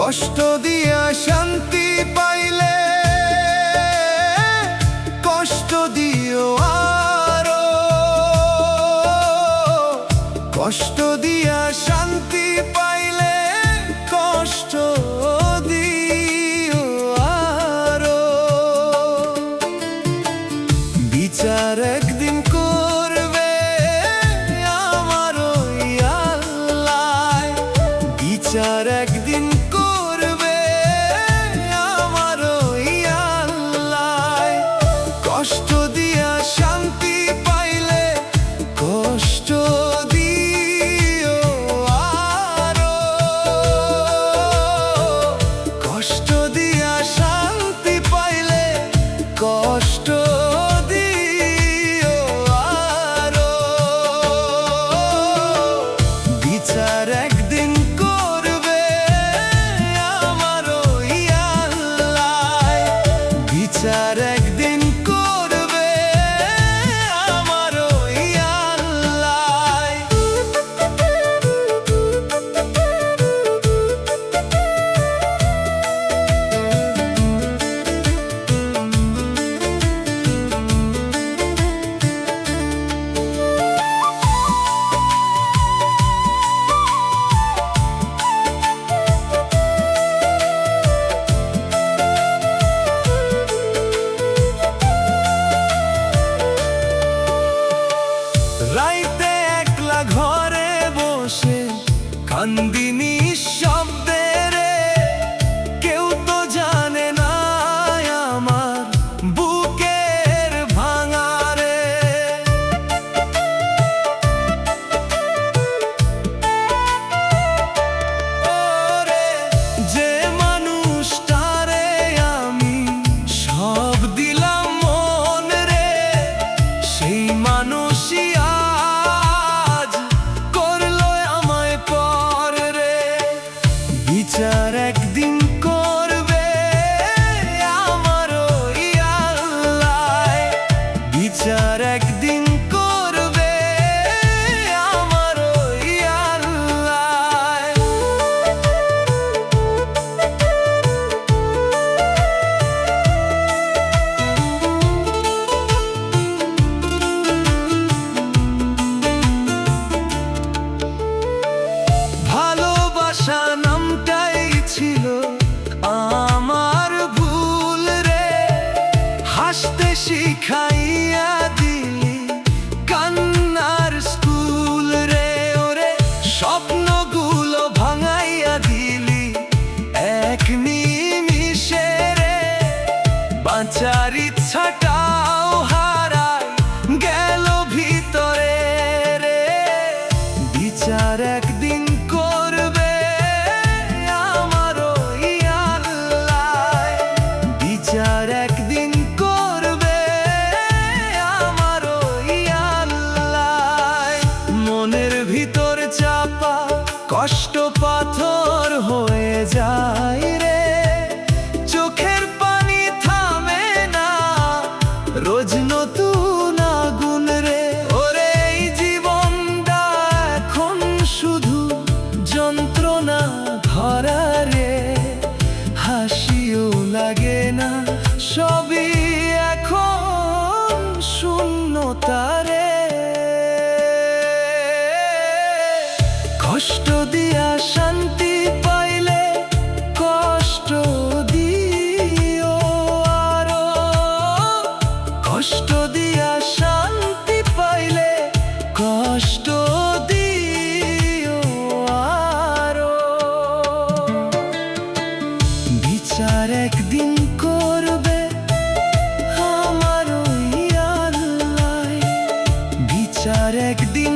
কষ্ট দিয়া শান্তি পাইলে কষ্ট দিও আরো, কষ্ট দিয়া শান্তি পাইলে কষ্ট দিও আরো। বিচার একদিন করবে আমার ওই আল্লাহ, বিচার একদিন করবে আমার ওই আল্লাহ। কষ্ট দিয়া শান্তি পাইলে কষ্ট দিও আরো, কষ্ট দিয়া শান্তি পাইলে কষ্ট দিও আরো। বিচার একদিন করবে আমার ওই আল্লাহ, বিচার একদিন করবে আমার ওই আল্লাহ। রাইতে একলা ঘরে বসে কান্দি নিঃশব্দে রে, কেউ তো জানে না আমার বুকের ভাঙা রে। ওরে যে মানুষটারে আমি সব দিলাম মন রে, সেই মানুষই আজ করলো আমায় পর রে। বিচার একদিন করবে আমার ওই আল্লাহ, বিচার একদিন করবে আমার ওই আল্লাহ। ভালোবাসা নামটাই ছিল আমার ভুল রে, হাসতে শিখাইয়া দিলি কান্নার স্কুল রে। ওরে স্বপ্নগুলো ভাঙাইয়া দিলি এক নিমিষে রে, বাঁচার ইচ্ছাটাও হারাই গেল ভিতরে রে। বিচার একদিন করবে আমার ওই আল্লাহ, বিচার একদিন করবে আমার ওই আল্লাহ। মনের ভিতর চাপা কষ্ট পাথর হয়ে যায় রে, চোখের পানি থামে না রোজ নতুন আগুন রে। ওরে এই জীবনটা এখন শুধু যন্ত্রণা ভরা রে, হাসিও লাগে না, সবই এখন শূন্যতা রে। কষ্ট দিয়া শান্তি পাইলে কষ্ট দিও আরো, কষ্ট দিয়া শান্তি পাইলে কষ্ট দিও আরো। বিচার একদিন করবে আমার ওই আল্লাহ, বিচার একদিন